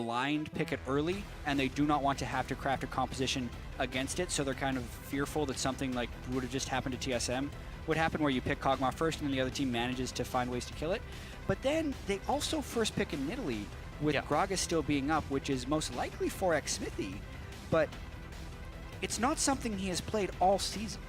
blind pick it early, and they do not want to have to craft a composition against it, so they're kind of fearful that something like would have just happened to TSM would happen, where you pick Kog'Maw first and then the other team manages to find ways to kill it. But then they also first pick in Nidalee, with Gragas still being up, which is most likely 4x Smithy, but it's not something he has played all season.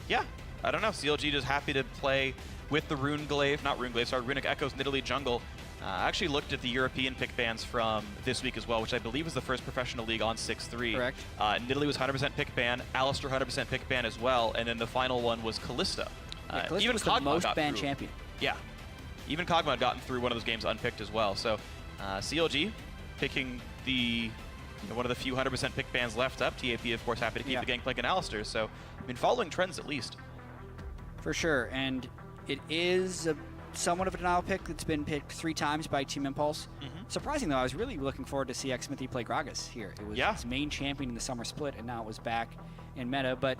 Yeah, I don't know. CLG just happy to play with the Runic Echoes Nidalee jungle. I actually looked at the European pick bans from this week as well, which I believe was the first professional league on 6-3. Correct. Nidalee was 100% pick ban, Alistar 100% pick ban as well, and then the final one was Kalista. Kalista even was Kog'Maw the most got banned through. champion. Yeah, even Kog'Maw had gotten through one of those games unpicked as well. So CLG picking the one of the few 100% pick bans left up. TAP, of course, happy to keep the Gangplank and Alistar. So, I mean, following trends at least. For sure, and it is somewhat of a denial pick that's been picked 3 times by Team Impulse. Surprising, though, I was really looking forward to see Xmithy play Gragas here. It was his main champion in the summer split, and now it was back in meta, but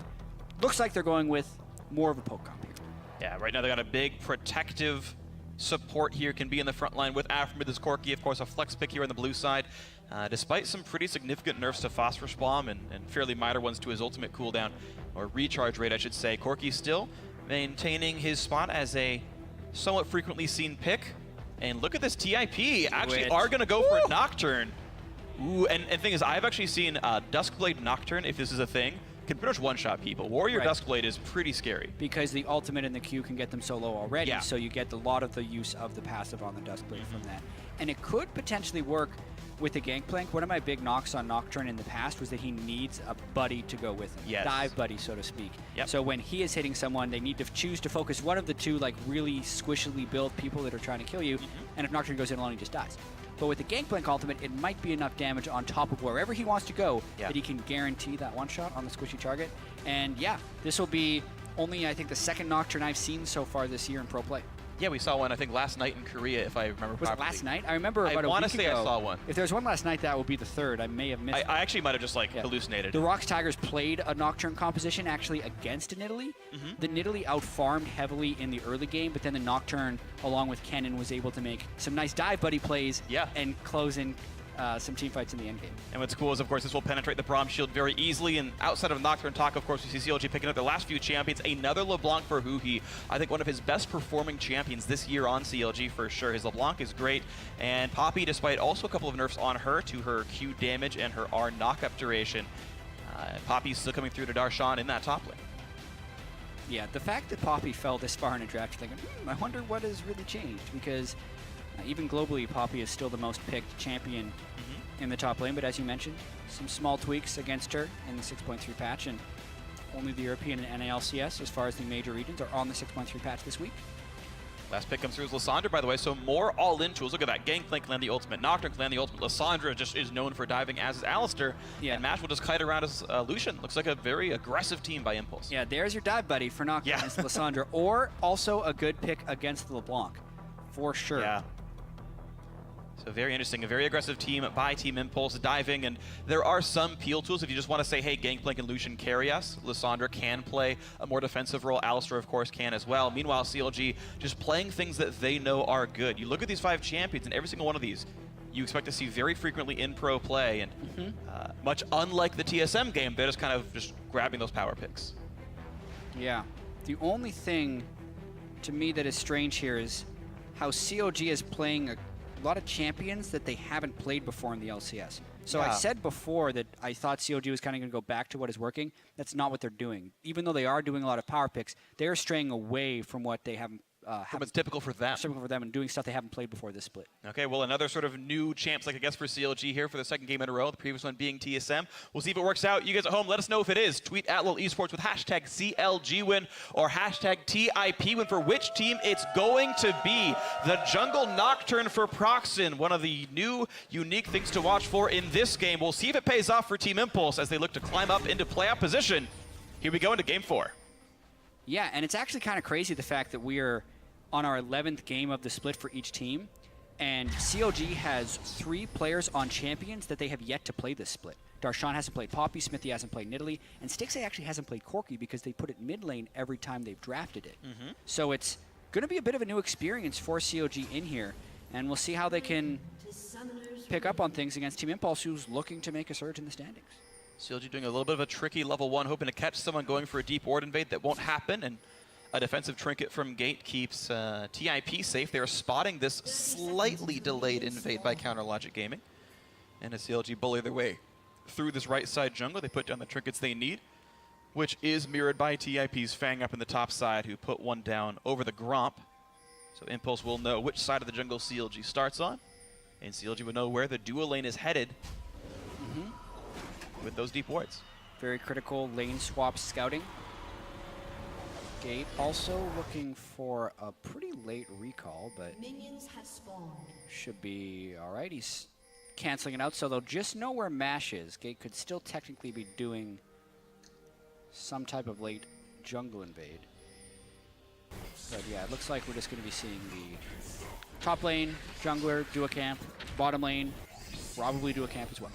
looks like they're going with more of a poke comp here. Yeah, right now they got a big protective support here, can be in the front line with Aftermath as Corki, of course, a flex pick here on the blue side. Despite some pretty significant nerfs to Phosphorus Bomb and fairly minor ones to his ultimate cooldown, or recharge rate, I should say, Corki still maintaining his spot as a somewhat frequently seen pick. And look at this TIP, actually are going to go for Nocturne. Ooh, and the thing is, I've actually seen Duskblade Nocturne, if this is a thing, can pretty much one-shot people. Warrior Duskblade is pretty scary. Because the ultimate and the Q can get them so low already, so you get a lot of the use of the passive on the Duskblade from that. And it could potentially work with the Gangplank. One of my big knocks on Nocturne in the past was that he needs a buddy to go with him. Dive buddy, so to speak. So when he is hitting someone, they need to choose to focus one of the two like really squishily built people that are trying to kill you, and if Nocturne goes in alone, he just dies. But with the Gangplank ultimate, it might be enough damage on top of wherever he wants to go that he can guarantee that one-shot on the squishy target. And yeah, this will be only, I think, the second Nocturne I've seen so far this year in pro play. Yeah, we saw one, I think, last night in Korea, if I remember properly. Was it last night? I remember about a week ago. I want to say I saw one. If there's one last night, that would be the third. I may have missed it. I actually might have just, like, hallucinated. The Rocks Tigers played a Nocturne composition, actually, against a Nidalee. The Nidalee outfarmed heavily in the early game, but then the Nocturne, along with Kennen, was able to make some nice dive buddy plays and close in some team fights in the end game. And what's cool is, of course, this will penetrate the Braum shield very easily. And outside of Nocturne talk, of course, we see CLG picking up their last few champions. Another LeBlanc for Huhi. I think one of his best performing champions this year on CLG for sure. His LeBlanc is great. And Poppy, despite also a couple of nerfs on her to her Q damage and her R knockup duration, Poppy's still coming through to Darshan in that top lane. Yeah, the fact that Poppy fell this far in a draft, you're thinking, I wonder what has really changed, because even globally, Poppy is still the most picked champion in the top lane, but as you mentioned, some small tweaks against her in the 6.3 patch, and only the European and LCS, as far as the major regions, are on the 6.3 patch this week. Last pick comes through is Lysandra, by the way, so more all-in tools. Look at that. Gangplank land the ultimate, Nocturne land the ultimate. Lysandra just is known for diving, as is Alistar. And Mash will just kite around as Lucian. Looks like a very aggressive team by Impulse. Yeah, there's your dive buddy for Nocturne against Lysandra, or also a good pick against the LeBlanc, for sure. Yeah. So very interesting, a very aggressive team by Team Impulse diving, and there are some peel tools if you just want to say, hey, Gangplank and Lucian carry us. Lysandra can play a more defensive role. Alistar, of course, can as well. Meanwhile, CLG just playing things that they know are good. You look at these 5 champions, and every single one of these you expect to see very frequently in pro play, and much unlike the TSM game, they're just kind of just grabbing those power picks. Yeah. The only thing to me that is strange here is how CLG is playing a lot of champions that they haven't played before in the LCS. So I said before that I thought CLG was kind of going to go back to what is working. That's not what they're doing. Even though they are doing a lot of power picks, they're straying away from what they haven't It's typical for them. Typical for them, and doing stuff they haven't played before this split. Okay, well, another sort of new champs, like I guess for CLG here for the second game in a row, the previous one being TSM. We'll see if it works out. You guys at home, let us know if it is. Tweet at Lil Esports with hashtag CLG win or hashtag TIP win for which team it's going to be. The Jungle Nocturne for Proxen, one of the new unique things to watch for in this game. We'll see if it pays off for Team Impulse as they look to climb up into playoff position. Here we go into game 4. Yeah, and it's actually kind of crazy the fact that we are on our 11th game of the split for each team, and CLG has 3 players on champions that they have yet to play this split. Darshan hasn't played Poppy, Smithy hasn't played Nidalee, and Stixxay actually hasn't played Corki because they put it mid lane every time they've drafted it. So it's going to be a bit of a new experience for CLG in here, and we'll see how they can pick up on things against Team Impulse, who's looking to make a surge in the standings. CLG doing a little bit of a tricky level 1, hoping to catch someone going for a deep ward invade that won't happen, and a defensive trinket from Gate keeps TIP safe. They are spotting this slightly delayed invade by Counter Logic Gaming, and as CLG bully their way through this right side jungle, they put down the trinkets they need, which is mirrored by TIP's Fang up in the top side, who put one down over the Gromp. So Impulse will know which side of the jungle CLG starts on, and CLG will know where the duo lane is headed with those deep wards. Very critical lane swap scouting. Gate also looking for a pretty late recall, but Minions have spawned. should be all right. He's canceling it out, so they'll just know where Mash is. Gate could still technically be doing some type of late jungle invade. But yeah, it looks like we're just going to be seeing the top lane, jungler, do a camp, bottom lane, probably do a camp as well.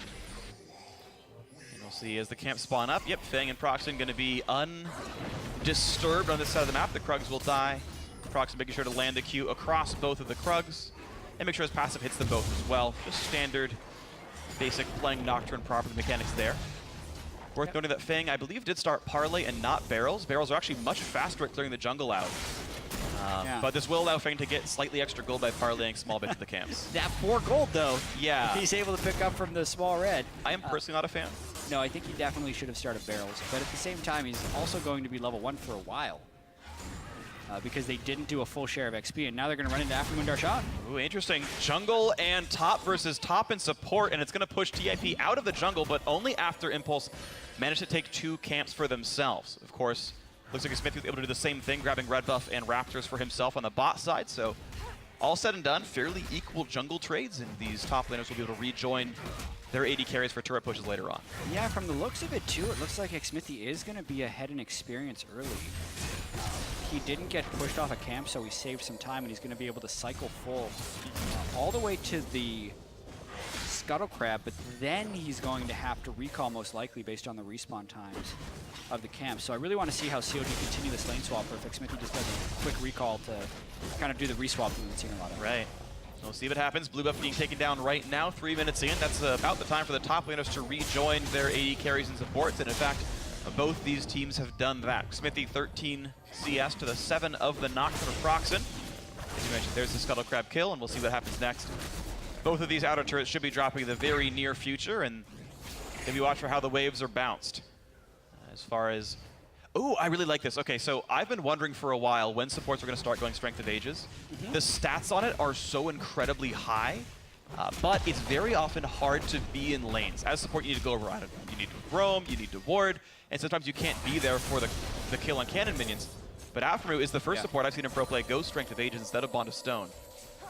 And we'll see as the camp spawn up. Yep, Fang and Proxen going to be undisturbed on this side of the map. The Krugs will die. Proxen making sure to land the Q across both of the Krugs and make sure his passive hits them both as well. Just standard, basic playing Nocturne property mechanics there. Worth noting that Fang, I believe, did start Parlay and not Barrels. Barrels are actually much faster at clearing the jungle out. But this will allow Fang to get slightly extra gold by parlaying small bits of the camps. That 4 gold, though, Yeah. he's able to pick up from the small red. I am personally not a fan. No, I think he definitely should have started Barrels. But at the same time, he's also going to be level 1 for a while. Because they didn't do a full share of XP, and now they're going to run into Aftermoon Darshan. Ooh, interesting. Jungle and top versus top in support, and it's going to push TIP out of the jungle, but only after Impulse managed to take 2 camps for themselves. Of course, looks like Smith was able to do the same thing, grabbing Red Buff and Raptors for himself on the bot side, so all said and done, fairly equal jungle trades, and these top laners will be able to rejoin their AD carries for turret pushes later on. Yeah, from the looks of it, too, it looks like Xmithy is going to be ahead in experience early. He didn't get pushed off a camp, so he saved some time, and he's going to be able to cycle full all the way to the Scuttle Crab, but then he's going to have to recall most likely based on the respawn times of the camp. So I really want to see how CLG continue this lane swap, or if Xmithy just does a quick recall to kind of do the reswap we've been seeing a lot of. Right. We'll see what happens. Blue buff being taken down right now, 3 minutes in. That's about the time for the top laners to rejoin their AD carries and supports, and in fact, both these teams have done that. Smithy 13 CS to the 7 of the knock for Proxen. As you mentioned, there's the Scuttle Crab kill, and we'll see what happens next. Both of these outer turrets should be dropping in the very near future, and maybe watch for how the waves are bounced. As far as... Ooh, I really like this. Okay, so I've been wondering for a while when supports are going to start going Strength of Ages. The stats on it are so incredibly high, but it's very often hard to be in lanes. As support, you need to go around it. You need to roam, you need to ward, and sometimes you can't be there for the kill on cannon minions. But Aftermoo is the first support I've seen in pro play go Strength of Ages instead of Bond of Stone.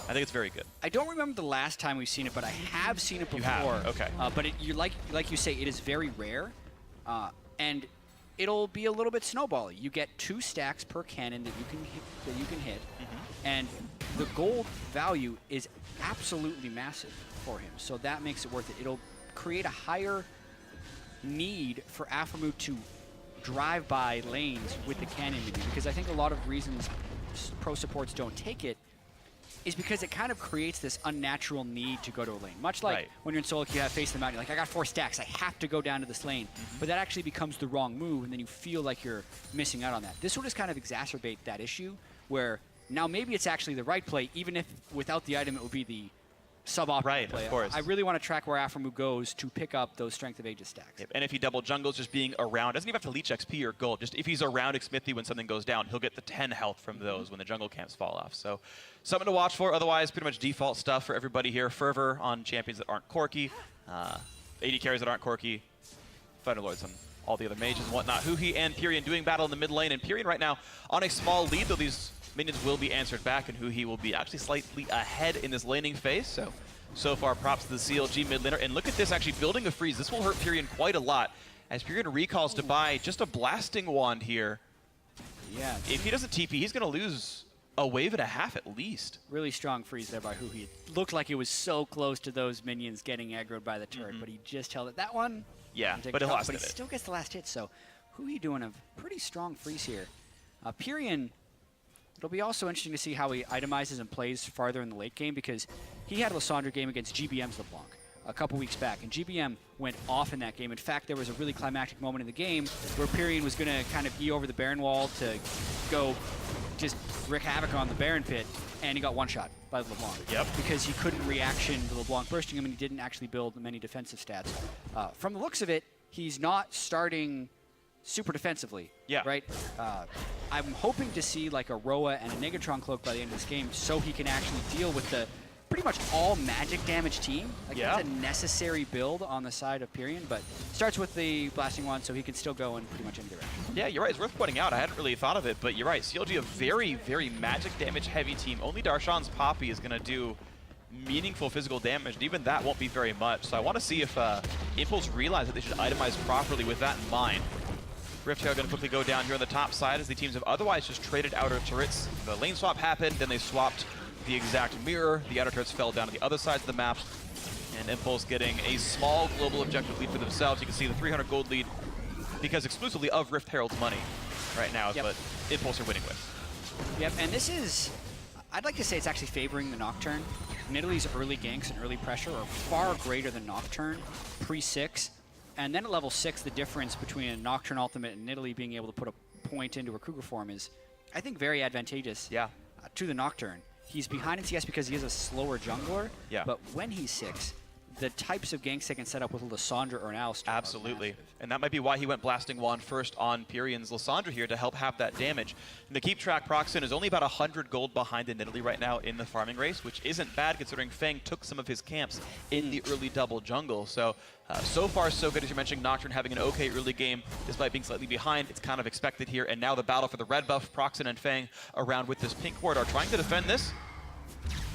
I think it's very good. I don't remember the last time we've seen it, but I have seen it before. You have? Okay. But you like you say, it is very rare, and it'll be a little bit snowbally. You get 2 stacks per cannon that you can hit, and the gold value is absolutely massive for him. So that makes it worth it. It'll create a higher need for Aftermoo to drive by lanes with the cannon menu, because I think a lot of reasons pro supports don't take it is because it kind of creates this unnatural need to go to a lane. Much like when you're in solo, you have face the mountain, you're like, I got 4 stacks, I have to go down to this lane. But that actually becomes the wrong move, and then you feel like you're missing out on that. This will just kind of exacerbate that issue, where now maybe it's actually the right play, even if without the item it would be the suboptimal play. Of course. I really want to track where Aftermoo goes to pick up those Strength of Ages stacks. Yep. And if he double jungles, just being around, doesn't even have to leech XP or gold. Just if he's around Xmithy when something goes down, he'll get the 10 health from those when the jungle camps fall off. So something to watch for. Otherwise, pretty much default stuff for everybody here. Fervor on champions that aren't Corki, AD carries that aren't Corki, Thunder Lords on all the other mages and whatnot. Huhi and Pyrian doing battle in the mid lane, and Pyrian right now on a small lead, though these minions will be answered back, and Huhi will be actually slightly ahead in this laning phase. So far, props to the CLG mid laner. And look at this, actually building a freeze. This will hurt Pyrian quite a lot, as Pyrian recalls to buy just a blasting wand here. Yeah. If he doesn't TP, he's going to lose a wave and a half at least. Really strong freeze there by Huhi. It looked like it was so close to those minions getting aggroed by the turret, but he just held it. That one, yeah, but he still gets the last hit. So Huhi doing a pretty strong freeze here. Pyrian It'll be also interesting to see how he itemizes and plays farther in the late game, because he had a Lysandre game against GBM's LeBlanc a couple weeks back, and GBM went off in that game. In fact, there was a really climactic moment in the game where Pyrion was going to kind of E over the Baron wall to go just wreak havoc on the Baron pit, and he got one-shot by LeBlanc. Yep. Because he couldn't reaction to LeBlanc bursting him, and he didn't actually build many defensive stats. From the looks of it, he's not starting super defensively. Yeah. Right? I'm hoping to see like a Roa and a Negatron cloak by the end of this game, so he can actually deal with the pretty much all magic damage team. Like, that's a necessary build on the side of Pyrion, but starts with the Blasting Wand, so he can still go in pretty much any direction. Yeah, you're right. It's worth pointing out. I hadn't really thought of it, but you're right. CLG, a very, very magic damage heavy team. Only Darshan's Poppy is going to do meaningful physical damage, and even that won't be very much. So I want to see if Impulse realize that they should itemize properly with that in mind. Rift Herald going to quickly go down here on the top side, as the teams have otherwise just traded outer turrets. The lane swap happened, then they swapped the exact mirror. The outer turrets fell down to the other sides of the map, and Impulse getting a small global objective lead for themselves. You can see the 300 gold lead because exclusively of Rift Herald's money right now is what Impulse are winning with. Yep, and this is, I'd like to say it's actually favoring the Nocturne. Nidalee's early ganks and early pressure are far greater than Nocturne pre-6. And then at level 6, the difference between a Nocturne ultimate and Nidalee being able to put a point into a Kruger form is, I think, very advantageous to the Nocturne. He's behind in CS because he is a slower jungler, but when he's 6, the types of ganks they can set up with a Lysandre or an Alistar. Absolutely. And that might be why he went Blasting Wand first on Pyrion's Lysandre here, to help have that damage. And to keep track, Proxen is only about 100 gold behind the Nidalee right now in the farming race, which isn't bad considering Feng took some of his camps in the early double jungle. So, so far so good. As you mentioned, Nocturne having an okay early game despite being slightly behind. It's kind of expected here. And now the battle for the red buff, Proxen and Feng around with this pink ward are trying to defend this.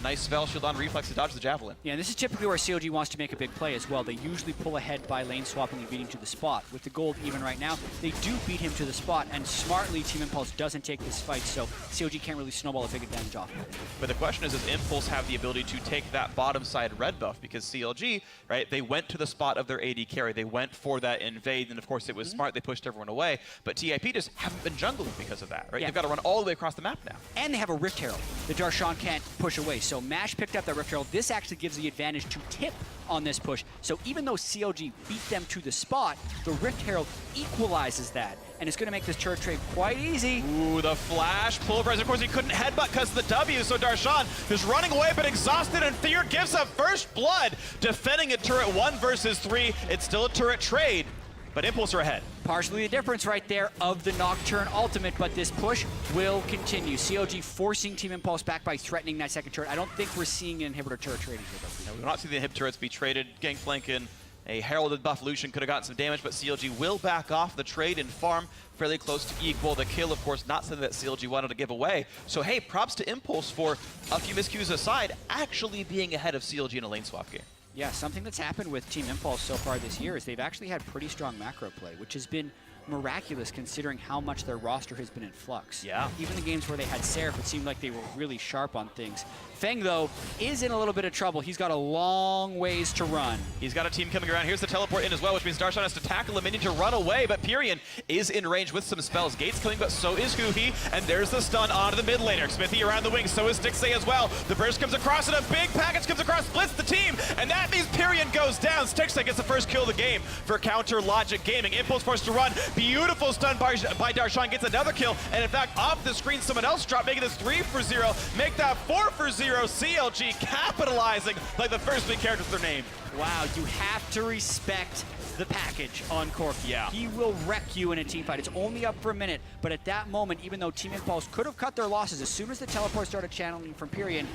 Nice spell, shield on reflex to dodge the javelin. Yeah, and this is typically where CLG wants to make a big play as well. They usually pull ahead by lane swapping and beating to the spot. With the gold even right now, they do beat him to the spot, and smartly Team Impulse doesn't take this fight, so CLG can't really snowball a big advantage off of it. But the question is, does Impulse have the ability to take that bottom side red buff? Because CLG, right, they went to the spot of their AD carry. They went for that invade, and of course it was smart. They pushed everyone away. But TIP just haven't been jungling because of that, right? They've got to run all the way across the map now. And they have a Rift Herald that Darshan can't push away. So Mash picked up that Rift Herald. This actually gives the advantage to Tip on this push. So even though CLG beat them to the spot, the Rift Herald equalizes that. And it's going to make this turret trade quite easy. Ooh, the flash pulverizer. Of course, he couldn't headbutt because of the W, so Darshan is running away, but exhausted, and Fear gives up first blood, defending a turret 1 versus 3. It's still a turret trade, but Impulse are ahead. Partially the difference right there of the Nocturne ultimate, but this push will continue. CLG forcing Team Impulse back by threatening that second turret. I don't think we're seeing an inhibitor turret trading here, though. No, we will not see the inhibitor turrets be traded. Gangplank in a heralded buff Lucian could have gotten some damage, but CLG will back off the trade and farm fairly close to equal. The kill, of course, not something that CLG wanted to give away. So, hey, props to Impulse for, a few miscues aside, actually being ahead of CLG in a lane swap game. Yeah, something that's happened with Team Impulse so far this year is they've actually had pretty strong macro play, which has been miraculous considering how much their roster has been in flux. Yeah. Even the games where they had Seraph, it seemed like they were really sharp on things. Feng, though, is in a little bit of trouble. He's got a long ways to run. He's got a team coming around. Here's the teleport in as well, which means Darshan has to tackle a minion to run away, but Pyrion is in range with some spells. Gate's killing, but so is Huhi, and there's the stun onto the mid laner. Smithy around the wing, so is Stixay as well. The burst comes across, and a big package comes across, splits the team, and that means Pyrion goes down. Stixay gets the first kill of the game for Counter Logic Gaming. Impulse forced to run. Beautiful stun by Darshan, gets another kill, and in fact, off the screen, someone else dropped, making this 3 for 0, make that 4 for 0. CLG capitalizing like the first big character with their name. Wow, you have to respect the package on Corki. Yeah. He will wreck you in a team fight. It's only up for a minute, but at that moment, even though Team Impulse could have cut their losses, as soon as the teleport started channeling from Pyrion,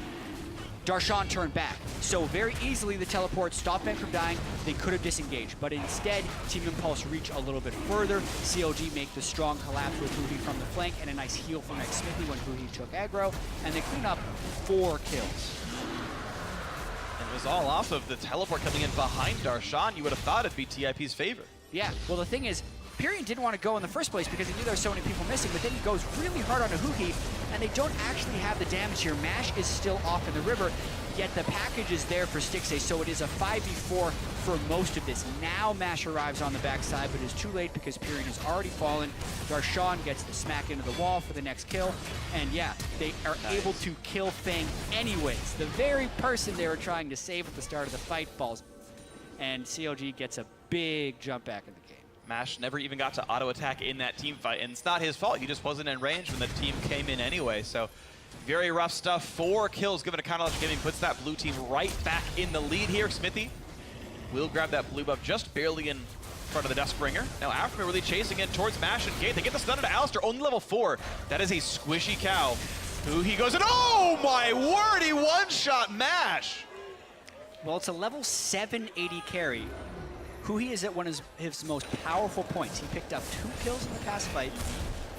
Darshan turned back. So very easily the teleport stopped them from dying. They could have disengaged, but instead Team Impulse reach a little bit further. CLG make the strong collapse with Huhi from the flank and a nice heal from Next Smithy when Huhi took aggro, and they clean up 4 kills. And it was all off of the teleport coming in behind Darshan. You would have thought it'd be TIP's favor. Yeah, well the thing is, Pyrion didn't want to go in the first place because he knew there were so many people missing, but then he goes really hard on a Huhi, and they don't actually have the damage here. Mash is still off in the river. Yet the package is there for Stixxay, so it is a 5v4 for most of this. Now Mash arrives on the backside, but it's too late because Pyrion has already fallen. Darshan gets the smack into the wall for the next kill. And yeah, they are able to kill Fang anyways. The very person they were trying to save at the start of the fight falls. And CLG gets a big jump back in the game. Mash never even got to auto-attack in that team fight, and it's not his fault. He just wasn't in range when the team came in anyway, so very rough stuff. 4 kills given to Counterlogic Gaming, puts that blue team right back in the lead here. Smithy will grab that blue buff just barely in front of the Duskbringer. Now Aftermath really chasing in towards Mash and Gate. They get the stun into Alistair, only level 4. That is a squishy cow. Who he goes, and oh my word, he one-shot Mash! Well, it's a level 7 AD carry. Who he is at one of his most powerful points. He picked up 2 kills in the past fight,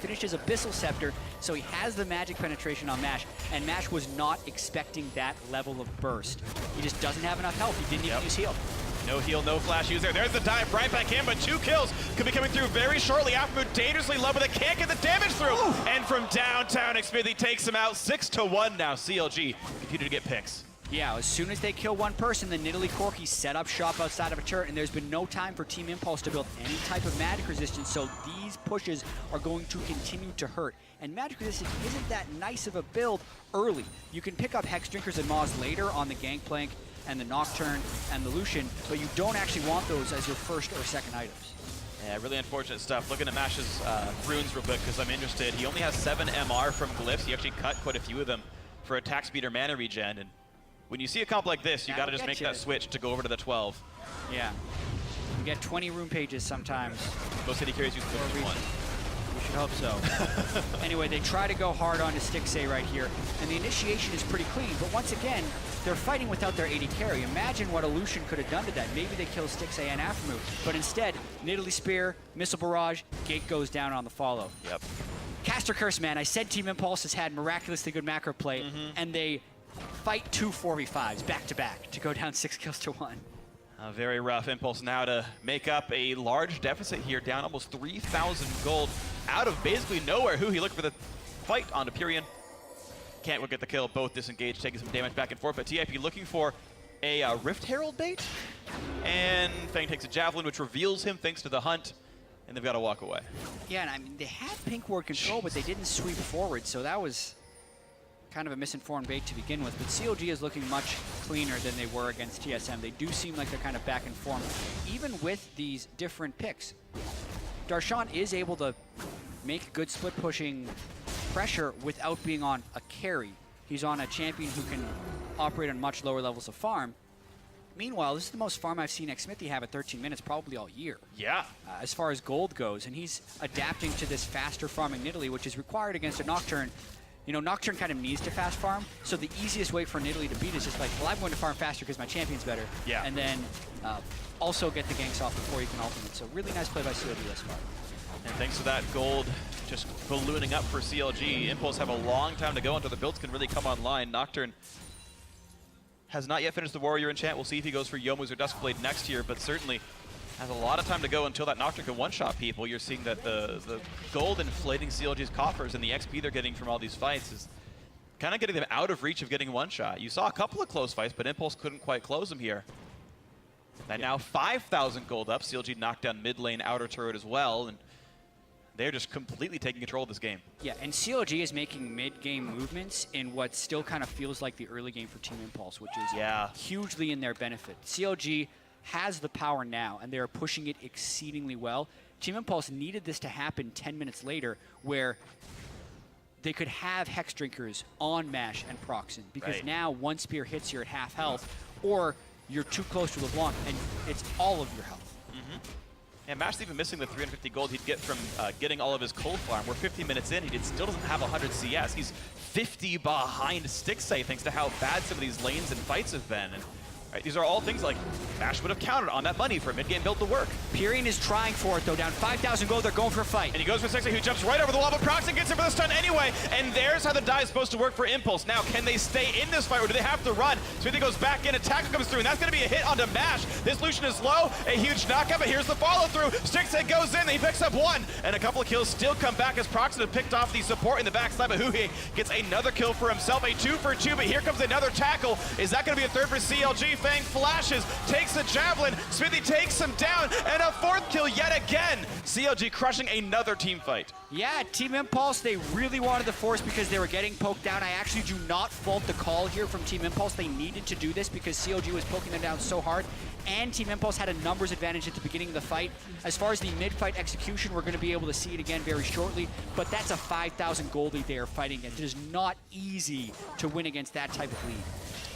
finished his Abyssal Scepter, so he has the magic penetration on Mash, and Mash was not expecting that level of burst. He just doesn't have enough health. He didn't even use heal. No heal, no flash use there. There's the dive right back in, but 2 kills could be coming through very shortly. Aftermath dangerously low, but they can't get the damage through. Ooh. And from downtown, Xmithy takes him out 6-1 now. CLG continue to get picks. Yeah, as soon as they kill one person, the Nidalee Corki set up shop outside of a turret, and there's been no time for Team Impulse to build any type of magic resistance, so these pushes are going to continue to hurt. And magic resistance isn't that nice of a build early. You can pick up Hex Drinkers and Maws later on the Gangplank and the Nocturne and the Lucian, but you don't actually want those as your first or second items. Yeah, really unfortunate stuff. Looking at Mash's runes real quick because I'm interested. He only has 7 MR from glyphs. He actually cut quite a few of them for attack speed or mana regen. And when you see a comp like this, you got to just make that switch to go over to the 12. Yeah. You get 20 rune pages sometimes. Most city carries use 51. We should hope so. Anyway, they try to go hard on to Stixxay right here, and the initiation is pretty clean, but once again, they're fighting without their AD carry. Imagine what a Lucian could have done to that. Maybe they kill Stixxay and Aftermove, but instead, Nidalee Spear, Missile Barrage, Gate goes down on the follow. Yep. Caster Curse, man. I said Team Impulse has had miraculously good macro play, and they fight 2 4v5s back-to-back to go down 6 kills to 1. Very rough. Impulse now to make up a large deficit here, down almost 3,000 gold out of basically nowhere. Who he looked for the fight onto Pyrion. Can't look at the kill. Both disengaged, taking some damage back and forth. But TIP looking for a Rift Herald bait. And Fang takes a Javelin, which reveals him thanks to the hunt. And they've got to walk away. Yeah, and I mean, they had pink ward control, but they didn't sweep forward. So that was kind of a misinformed bait to begin with, but CLG is looking much cleaner than they were against TSM. They do seem like they're kind of back in form, even with these different picks. Darshan is able to make good split pushing pressure without being on a carry. He's on a champion who can operate on much lower levels of farm. Meanwhile, this is the most farm I've seen Xmithy have at 13 minutes probably all year. Yeah. As far as gold goes, and he's adapting to this faster farming Nidalee, which is required against a Nocturne. You know, Nocturne kind of needs to fast farm, so the easiest way for Nidalee to beat is just like, well, I'm going to farm faster because my champion's better. Yeah. And then also get the ganks off before you can ultimate. So really nice play by CLG thus far. And thanks to that gold just ballooning up for CLG, Impulse have a long time to go until the builds can really come online. Nocturne has not yet finished the Warrior enchant. We'll see if he goes for Youmuu's or Duskblade next year, but certainly has a lot of time to go until that Nocturne can one-shot people. You're seeing that the gold inflating CLG's coffers and the XP they're getting from all these fights is kind of getting them out of reach of getting one-shot. You saw a couple of close fights, but Impulse couldn't quite close them here. And now 5,000 gold up. CLG knocked down mid lane, outer turret as well, and they're just completely taking control of this game. Yeah, and CLG is making mid-game movements in what still kind of feels like the early game for Team Impulse, which is hugely in their benefit. CLG has the power now, and they are pushing it exceedingly well. Team Impulse needed this to happen 10 minutes later, where they could have Hex Drinkers on Mash and Proxen, because now one spear hits you at half health, or you're too close to LeBlanc, and it's all of your health. And Mash's even missing the 350 gold he'd get from getting all of his cold farm. We're 50 minutes in, he still doesn't have 100 CS. He's 50 behind Stixxay thanks to how bad some of these lanes and fights have been. And Right, these are all things like Bash would have counted on that money for a mid-game build to work. Pyrion is trying for it though, down 5,000 gold, they're going for a fight. And he goes for 60, who jumps right over the wall, but Proxy gets him for the stun anyway, and there's how the die is supposed to work for Impulse. Now, can they stay in this fight, or do they have to run? Smithy goes back in, attack comes through, and that's gonna be a hit onto Mash. This Lucian is low, a huge knockup, but here's the follow-through. Stickshead goes in, he picks up one, and a couple of kills still come back as Proxy have picked off the support in the backside, but Huhi gets another kill for himself, a 2 for 2, but here comes another tackle. Is that gonna be a third for CLG? Fang flashes, takes the javelin, Smithy takes him down, and a 4th kill yet again. CLG crushing another team fight. Yeah, Team Impulse, they really wanted the force because they were getting poked down. I actually do not fault the call here from Team Impulse. They needed to do this because CLG was poking them down so hard, and Team Impulse had a numbers advantage at the beginning of the fight. As far as the mid-fight execution, we're going to be able to see it again very shortly, but that's a 5,000 gold lead they are fighting against. It is not easy to win against that type of lead.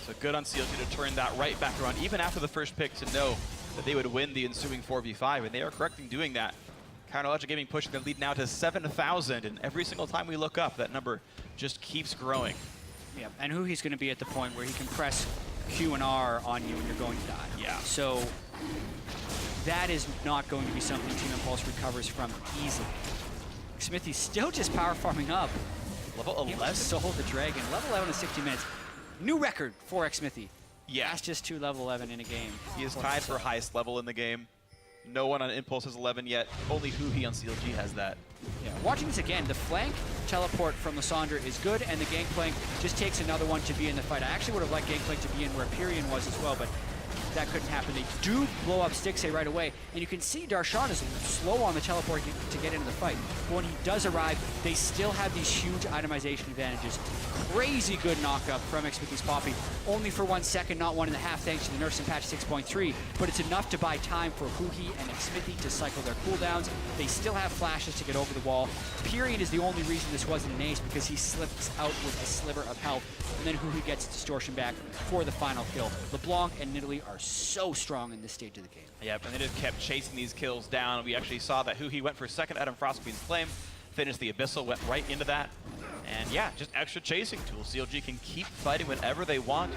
So good on CLG to turn that right back around, even after the first pick, to know that they would win the ensuing 4v5, and they are correct in doing that. CLG Gaming pushing their lead now to 7,000, and every single time we look up, that number just keeps growing. Yeah, and Huhi's going to be at the point where he can press Q and R on you and you're going to die. Yeah. So that is not going to be something Team Impulse recovers from easily. Smithy's still just power farming up. Level 11? Sold the Dragon. Level 11 in 60 minutes. New record for Xmithy. Yeah. That's just 2 level 11 in a game. He is tied for highest level in the game. No one on Impulse has 11 yet. Only Huhi on CLG has that. Yeah, watching this again, the flank teleport from Lysandra is good, and the Gangplank just takes another one to be in the fight. I actually would have liked Gangplank to be in where Pyrion was as well, but that couldn't happen. They do blow up Sticksay right away, and you can see Darshan is slow on the teleport to get into the fight. But when he does arrive, they still have these huge itemization advantages. Crazy good knockup from Xmithy's Poppy, only for 1 second, not 1.5, thanks to the nerfs in patch 6.3, but it's enough to buy time for Huhi and Xmithy to cycle their cooldowns. They still have flashes to get over the wall. Pyrion is the only reason this wasn't an ace, because he slips out with a sliver of health, and then Huhi gets distortion back for the final kill. LeBlanc and Nidalee are so strong in this stage of the game. Yep, and they just kept chasing these kills down. We actually saw that Huhi went for second Adam Frostqueen's Flame, finished the Abyssal, went right into that. And yeah, just extra chasing tools. CLG can keep fighting whenever they want.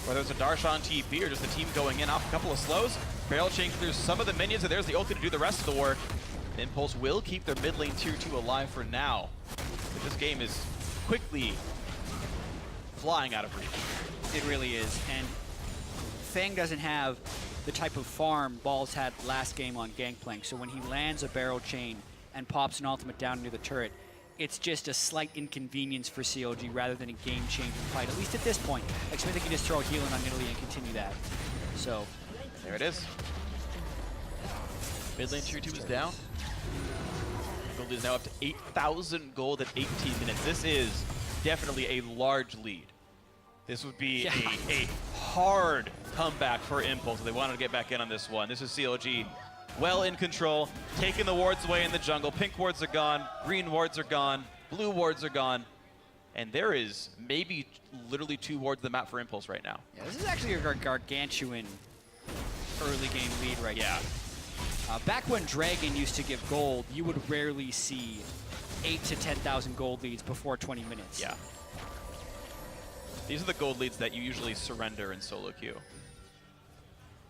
Whether it's a Darshan TP or just the team going in off a couple of slows, barrel chain clears some of the minions, and there's the ulti to do the rest of the work. Impulse will keep their mid lane tier 2 alive for now. But this game is quickly flying out of reach. It really is, and Fang doesn't have the type of farm Balls had last game on Gangplank, so when he lands a barrel chain and pops an ultimate down into the turret, it's just a slight inconvenience for CLG rather than a game-changing fight, at least at this point. Like Smithy can just throw a heal in on Nidalee and continue that. So there it is. Mid lane tier 2 is down. Gold is now up to 8,000 gold at 18 minutes. This is definitely a large lead. This would be a hard comeback for Impulse if they wanted to get back in on this one. This is CLG well in control, taking the wards away in the jungle. Pink wards are gone, green wards are gone, blue wards are gone, and there is maybe literally 2 wards of the map for Impulse right now. yeah, this is actually a gargantuan early game lead right now. Back when Dragon used to give gold, you would rarely see 8 to 10,000 gold leads before 20 minutes. Yeah. These are the gold leads that you usually surrender in solo queue.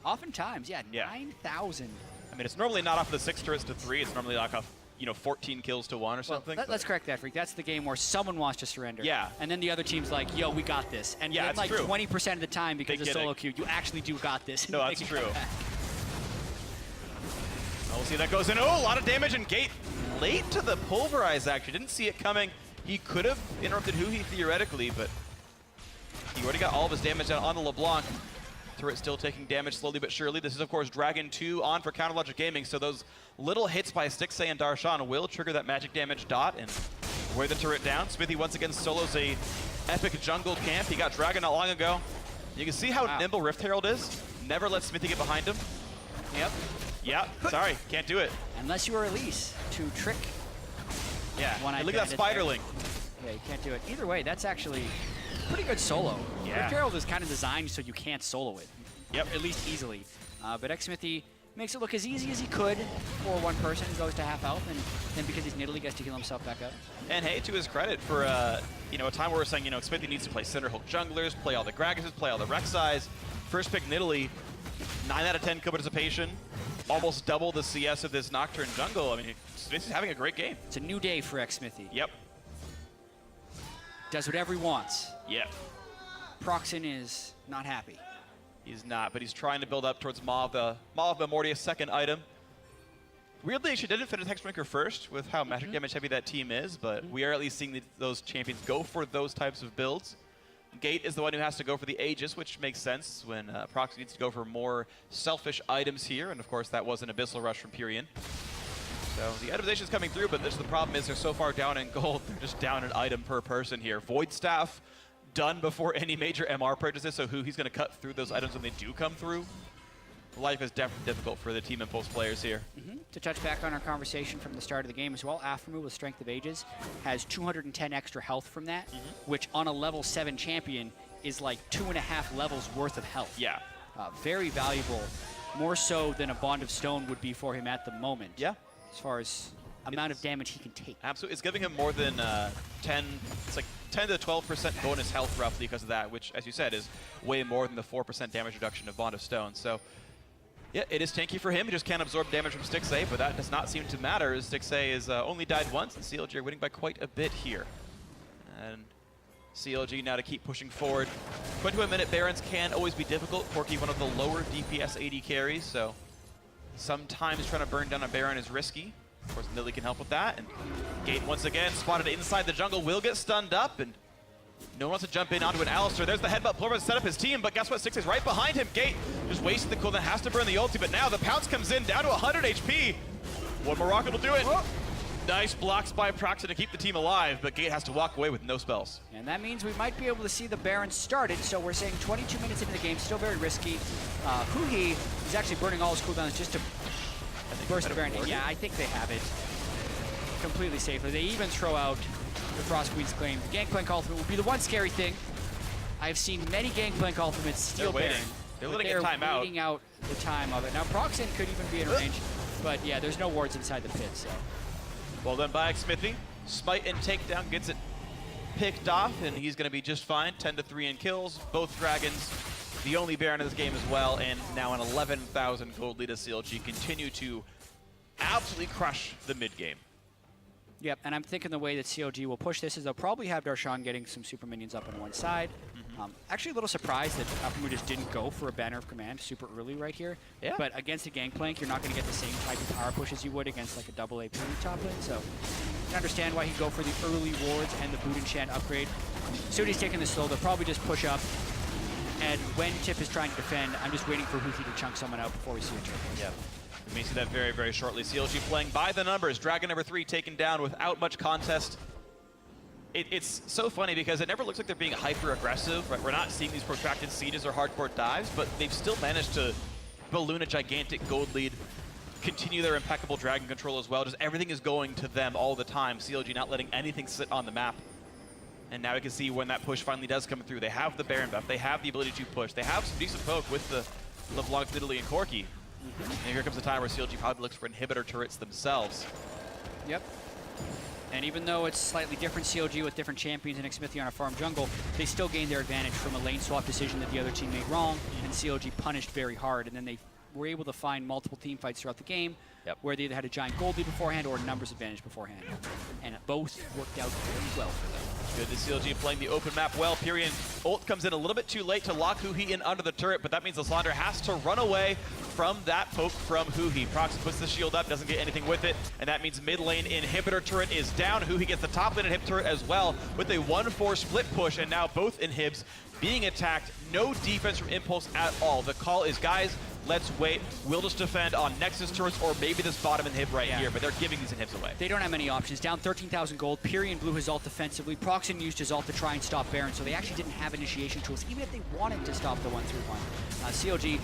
Oftentimes, yeah. 9,000. I mean, it's normally not off the 6 turrets to 3. It's normally like off, 14 kills to 1 or something. Let's correct that, Freak. That's the game where someone wants to surrender. Yeah. And then the other team's like, yo, we got this. And yeah, then like true. 20% of the time, because Big of solo queue, you actually do got this. No, that's true. We'll see that goes in. Oh, a lot of damage, and Gate late to the pulverize, actually. Didn't see it coming. He could have interrupted Huhi theoretically, but he already got all of his damage out on the LeBlanc. Turret still taking damage slowly but surely. This is, of course, Dragon 2 on for CLG Gaming, so those little hits by Sticksay and Darshan will trigger that magic damage dot and wear the turret down. Smithy once again solos a epic jungle camp. He got Dragon not long ago. You can see how nimble Rift Herald is. Never let Smithy get behind him. Yep, sorry, can't do it. Unless you are Elise to trick. Yeah, look at that Spiderling. Yeah, you can't do it. Either way, that's actually pretty good solo. Yeah. Rift Herald is kind of designed so you can't solo it. Yep. At least easily. But Xmithy makes it look as easy as he could for one person who goes to half health, and then because he's Nidalee, gets to heal himself back up. And hey, to his credit, for a time where we're saying, Smithy needs to play center Hulk junglers, play all the Gragas's, play all the Rek'Sais. First pick Nidalee, 9 out of 10 co-participation, almost double the CS of this Nocturne jungle. I mean, Smithy's having a great game. It's a new day for Smithy. Yep. Does whatever he wants. Yep. Proxen is not happy. He's not, but he's trying to build up towards Maw of Mortia's second item. Weirdly, she didn't fit a Hexbreaker first with how magic damage heavy that team is, but we are at least seeing those champions go for those types of builds. Gate is the one who has to go for the Aegis, which makes sense when Proxy needs to go for more selfish items here, and of course that was an Abyssal Rush from Purion. So the itemization is coming through, but the problem is they're so far down in gold, they're just down an item per person here. Void Staff done before any major MR purchases, so he's going to cut through those items when they do come through. Life is definitely difficult for the Team Impulse players here. To touch back on our conversation from the start of the game as well, Aphromoo with Strength of Ages has 210 extra health from that, which on a level 7 champion is like 2.5 levels worth of health. Yeah. Very valuable, more so than a Bond of Stone would be for him at the moment. Yeah. As far as amount of damage he can take. Absolutely. It's giving him more than 10 to 12% bonus health roughly because of that, which, as you said, is way more than the 4% damage reduction of Bond of Stone. So, yeah, it is tanky for him. He just can't absorb damage from Stixxay, but that does not seem to matter as Stixxay has only died once, and CLG are winning by quite a bit here. And CLG now to keep pushing forward. 21-minute Barons can always be difficult. Corki, one of the lower DPS AD carries, so sometimes trying to burn down a Baron is risky. Of course, Nidalee can help with that. And Gate, once again, spotted inside the jungle, will get stunned up, and no one wants to jump in onto an Alistar. There's the headbutt. Plurma set up his team, but guess what? Stixxay's right behind him. Gate just wasted the cooldown, has to burn the ulti, but now the pounce comes in, down to 100 HP. One more rocket will do it. Whoa. Nice blocks by Proxy to keep the team alive, but Gate has to walk away with no spells. And that means we might be able to see the Baron started, so we're saying 22 minutes into the game, still very risky. Huhi is actually burning all his cooldowns just to burst the Baron. Yeah, I think they have it completely safely. They even throw out the Frost Queen's claim. The Gangplank ultimate will be the one scary thing. I've seen many Gangplank ultimates steal Baron. They're letting it time out. Waiting out the time of it. Now Proxen could even be in range, but yeah, there's no wards inside the pit, so. Well done by Smithy. Smite and takedown gets it picked off, and he's going to be just fine. 10-3 in kills, both dragons. The only Baron in this game as well, and now an 11,000 gold lead as CLG continue to absolutely crush the mid game. Yep, and I'm thinking the way that CLG will push this is they'll probably have Darshan getting some super minions up on one side. Actually a little surprised that Aphromoo just didn't go for a Banner of Command super early right here. Yeah. But against a Gangplank, you're not going to get the same type of power push as you would against like a double AP top lane. So you can understand why he'd go for the early wards and the boot enchant upgrade. So he's taking this slow. They'll probably just push up. And when Tip is trying to defend, I'm just waiting for Huhi to chunk someone out before we see a triple. Yeah. We may see that very, very shortly. CLG playing by the numbers. Dragon number 3 taken down without much contest. It's so funny because it never looks like they're being hyper-aggressive. Right? We're not seeing these protracted sieges or hardcore dives, but they've still managed to balloon a gigantic gold lead, continue their impeccable dragon control as well. Just everything is going to them all the time. CLG not letting anything sit on the map. And now we can see when that push finally does come through. They have the Baron buff. They have the ability to push. They have some decent poke with the LeBlanc, Nidalee, and Corki. And here comes the time where CLG probably looks for inhibitor turrets themselves. Yep. And even though it's slightly different CLG with different champions and Smithy on a farm jungle, they still gained their advantage from a lane swap decision that the other team made wrong, and CLG punished very hard. And then they were able to find multiple team fights throughout the game where they either had a giant gold lead beforehand or a numbers advantage beforehand. And both worked out very well for them. Good to CLG playing the open map well. Purion ult comes in a little bit too late to lock Huhi in under the turret, but that means Lysandre has to run away from that poke from Huhi. Proxy puts the shield up, doesn't get anything with it, and that means mid lane inhibitor turret is down. Huhi gets the top lane inhib turret as well with a 1-4 split push, and now both inhibs being attacked. No defense from Impulse at all. The call is, guys, let's wait. We'll just defend on Nexus turrets or maybe this bottom inhib right here, but they're giving these inhibs away. They don't have many options. Down 13,000 gold. Purion blew his ult defensively. Proxen used his ult to try and stop Baron, so they actually didn't have initiation tools, even if they wanted to stop the 1-3-1. CLG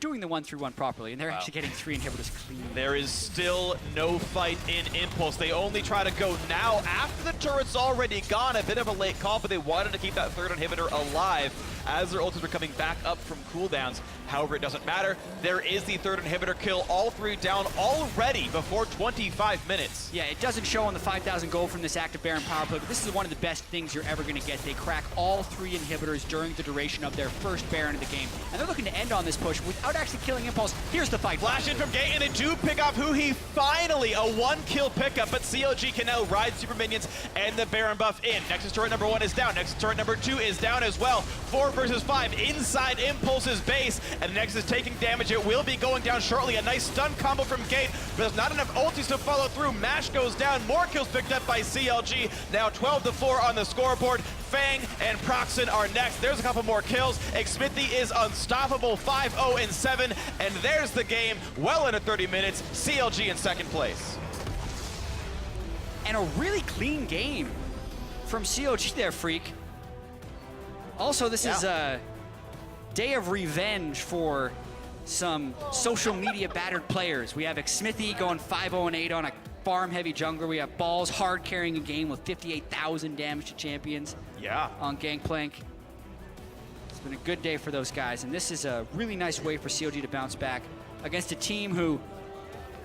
doing the 1-3-1 properly, and they're actually getting 3 inhibitors clean. There is still no fight in Impulse. They only try to go now after the turret's already gone. A bit of a late call, but they wanted to keep that 3rd inhibitor alive as their ultimates are coming back up from cooldowns. However, it doesn't matter. There is the 3rd inhibitor kill, all 3 down already before 25 minutes. Yeah, it doesn't show on the 5,000 gold from this active Baron power play, but this is one of the best things you're ever going to get. They crack all 3 inhibitors during the duration of their first Baron of the game, and they're looking to end on this push without actually killing Impulse. Here's the fight. Flash in from Gate, and they do pick off who he finally, a 1-kill pickup, but CLG can now ride Super Minions and the Baron buff in. Nexus turret number 1 is down. Nexus turret number 2 is down as well. 4 versus 5 inside Impulse's base, and Nexus taking damage. It will be going down shortly. A nice stun combo from Gate, but there's not enough ultis to follow through. Mash goes down. More kills picked up by CLG. Now 12-4 on the scoreboard. Fang and Proxen are next. There's a couple more kills. Xmithy is unstoppable, 5-0-7, and there's the game. Well into 30 minutes. CLG in 2nd place. And a really clean game from CLG there, Freak. Also, this is a day of revenge for some social media battered players. We have Xmithy going 5-0-8 on a farm-heavy jungler. We have Balls hard carrying a game with 58,000 damage to champions on Gangplank. It's been a good day for those guys, and this is a really nice way for CLG to bounce back against a team who,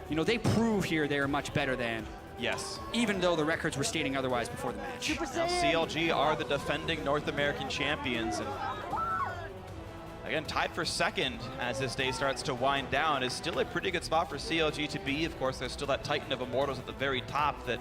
you know, they prove here they are much better than. Yes. Even though the records were stating otherwise before the match. Now CLG are the defending North American champions, and again, tied for 2nd as this day starts to wind down. Is still a pretty good spot for CLG to be. Of course, there's still that Titan of Immortals at the very top that